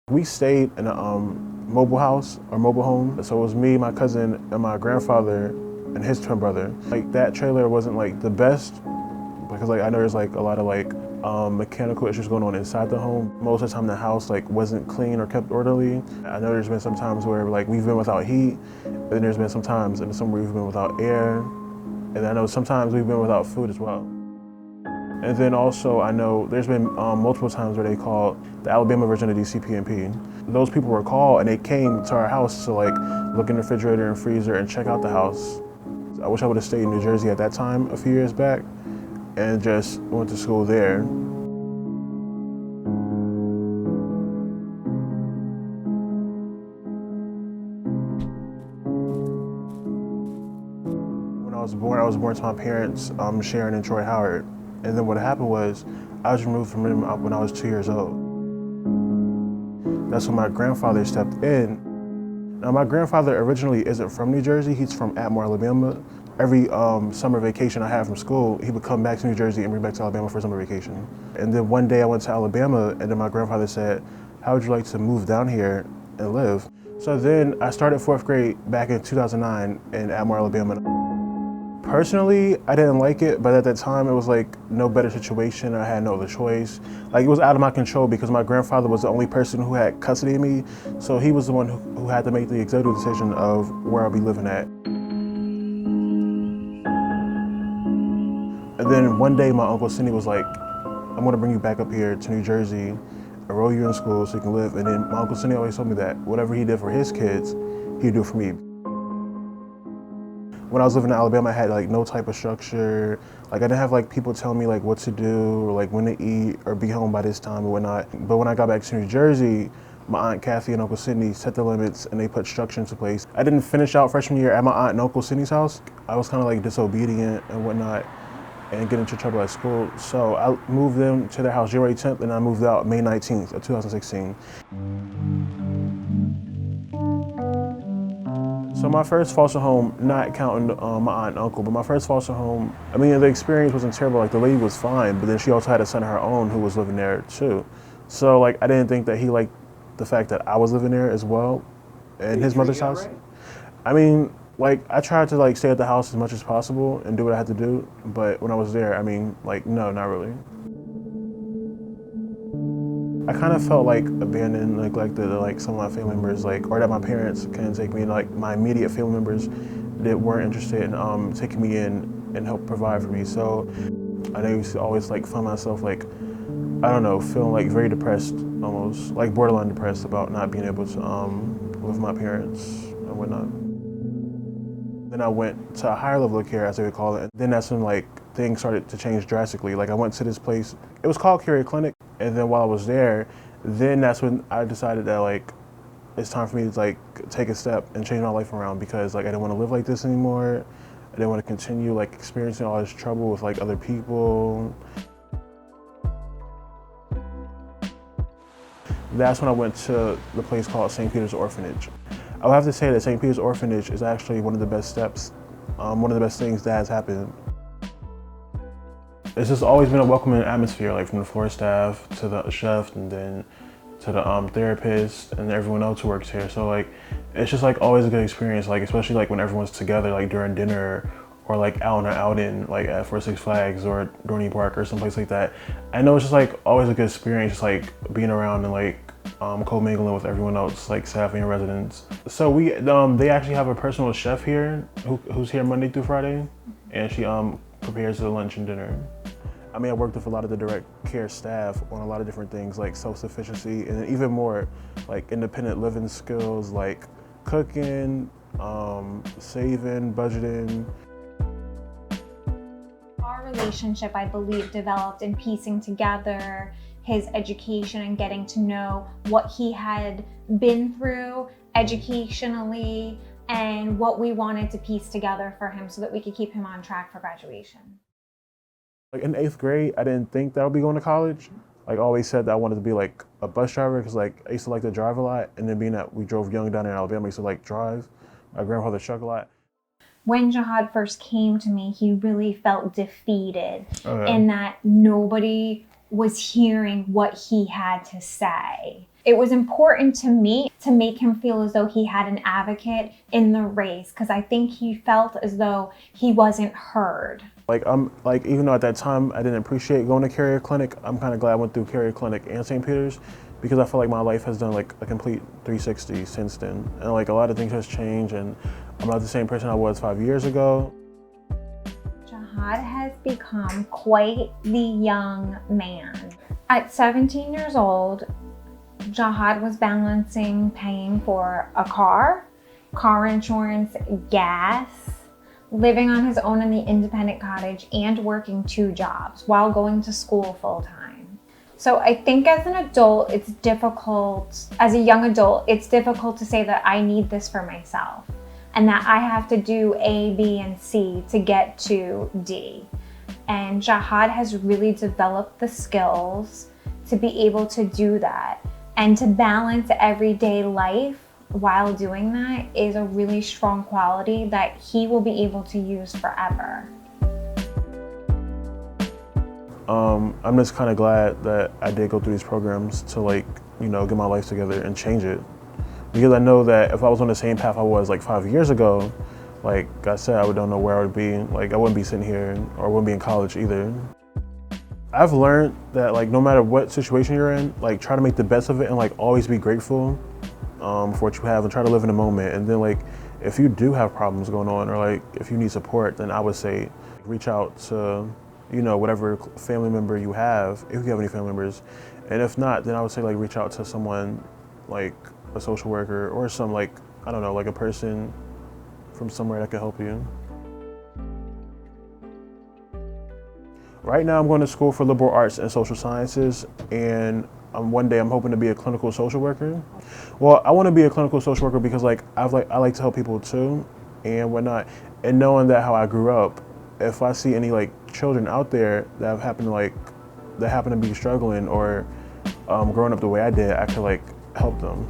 We stayed in a mobile house or mobile home. So it was me, my cousin, and my grandfather and his twin brother. Like that trailer wasn't like the best because like I know there's like a lot of like mechanical issues going on inside the home. Most of the time the house like wasn't clean or kept orderly. I know there's been some times where like we've been without heat, and then there's been some times in the summer we've been without air, and I know sometimes we've been without food as well. And then also I know there's been multiple times where they called the Alabama version of DCPMP. Those people were called and they came to our house to like look in the refrigerator and freezer and check out the house. I wish I would have stayed in New Jersey at that time a few years back and just went to school there. When I was born to my parents, Sharon and Troy Howard. And then what happened was, I was removed from them when I was 2 years old. That's when my grandfather stepped in. Now my grandfather originally isn't from New Jersey, he's from Atmore, Alabama. Every summer vacation I had from school, he would come back to New Jersey and bring back to Alabama for summer vacation. And then one day I went to Alabama and then my grandfather said, how would you like to move down here and live? So then I started 4th grade back in 2009 in Atmore, Alabama. Personally, I didn't like it, but at that time it was like no better situation. I had no other choice. Like it was out of my control because my grandfather was the only person who had custody of me. So he was the one who had to make the executive decision of where I'll be living at. And then one day my Uncle Cindy was like, I'm gonna bring you back up here to New Jersey, enroll you in school so you can live. And then my Uncle Cindy always told me that whatever he did for his kids, he'd do for me. When I was living in Alabama, I had like no type of structure. Like I didn't have like people telling me like what to do or like when to eat or be home by this time or whatnot. But when I got back to New Jersey, my Aunt Kathy and Uncle Sydney set the limits and they put structure into place. I didn't finish out freshman year at my aunt and Uncle Sydney's house. I was kind of like disobedient and whatnot and get into trouble at school. So I moved them to their house January 10th and I moved out May 19th of 2016. So my first foster home, not counting my aunt and uncle, but my first foster home, I mean, the experience wasn't terrible. Like the lady was fine, but then she also had a son of her own who was living there too. So like, I didn't think that he liked the fact that I was living there as well in his mother's house. Right? I mean, like I tried to like stay at the house as much as possible and do what I had to do. But when I was there, I mean, like, no, not really. I kind of felt like abandoned, neglected, like some of my family members, like, or that my parents couldn't take me. Like my immediate family members that weren't interested in taking me in and help provide for me. So I used to always like find myself like, I don't know, feeling like very depressed, almost like borderline depressed about not being able to live with my parents and whatnot. Then I went to a higher level of care, as they would call it. And then that's when like things started to change drastically. Like I went to this place, it was called Carrier Clinic. And then while I was there, then that's when I decided that like, it's time for me to like take a step and change my life around because like I didn't want to live like this anymore. I didn't want to continue like experiencing all this trouble with like other people. That's when I went to the place called St. Peter's Orphanage. I would have to say that St. Peter's Orphanage is actually one of the best steps, one of the best things that has happened. It's just always been a welcoming atmosphere, like from the floor staff to the chef and then to the therapist and everyone else who works here. So like, it's just like always a good experience, like especially like when everyone's together, like during dinner or like out on an outing, like at Six Flags or Dorney Park or someplace like that. I know it's just like always a good experience, just like being around and like co-mingling with everyone else, like staff and residents. So they actually have a personal chef here who's here Monday through Friday, and she prepares the lunch and dinner. I mean, I worked with a lot of the direct care staff on a lot of different things like self-sufficiency and even more like independent living skills like cooking, saving, budgeting. Our relationship, I believe, developed in piecing together his education and getting to know what he had been through educationally and what we wanted to piece together for him so that we could keep him on track for graduation. Like in 8th grade, I didn't think that I would be going to college. Like I always said that I wanted to be like a bus driver because like I used to like to drive a lot. And then being that we drove young down in Alabama, I used to like drive. My grandfather truck a lot. When Jahaad first came to me, he really felt defeated in that nobody was hearing what he had to say. It was important to me to make him feel as though he had an advocate in the race, because I think he felt as though he wasn't heard. Even though at that time I didn't appreciate going to Carrier Clinic, I'm kind of glad I went through Carrier Clinic and St. Peter's, because I feel like my life has done like a complete 360 since then. And like a lot of things has changed, and I'm not the same person I was 5 years ago. Jahaad has become quite the young man. At 17 years old, Jahaad was balancing paying for a car insurance, gas, living on his own in the independent cottage, and working 2 jobs while going to school full time. So I think as an adult, it's difficult, as a young adult, it's difficult to say that I need this for myself and that I have to do A, B, and C to get to D. And Jahaad has really developed the skills to be able to do that, and to balance everyday life while doing that is a really strong quality that he will be able to use forever. I'm just kind of glad that I did go through these programs to get my life together and change it. Because I know that if I was on the same path I was like 5 years ago, like I said, I don't know where I would be. Like I wouldn't be sitting here, or I wouldn't be in college either. I've learned that no matter what situation you're in, try to make the best of it, and always be grateful for what you have, and try to live in the moment. And then if you do have problems going on, or if you need support, then I would say reach out to whatever family member you have, if you have any family members. And if not, then I would say reach out to someone like a social worker, or some I don't know, a person from somewhere that could help you. Right now I'm going to school for liberal arts and social sciences, and one day I'm hoping to be a clinical social worker. Well, I want to be a clinical social worker because I like to help people too and whatnot. And knowing that how I grew up, if I see any children out there that happen to be struggling or growing up the way I did, I could help them.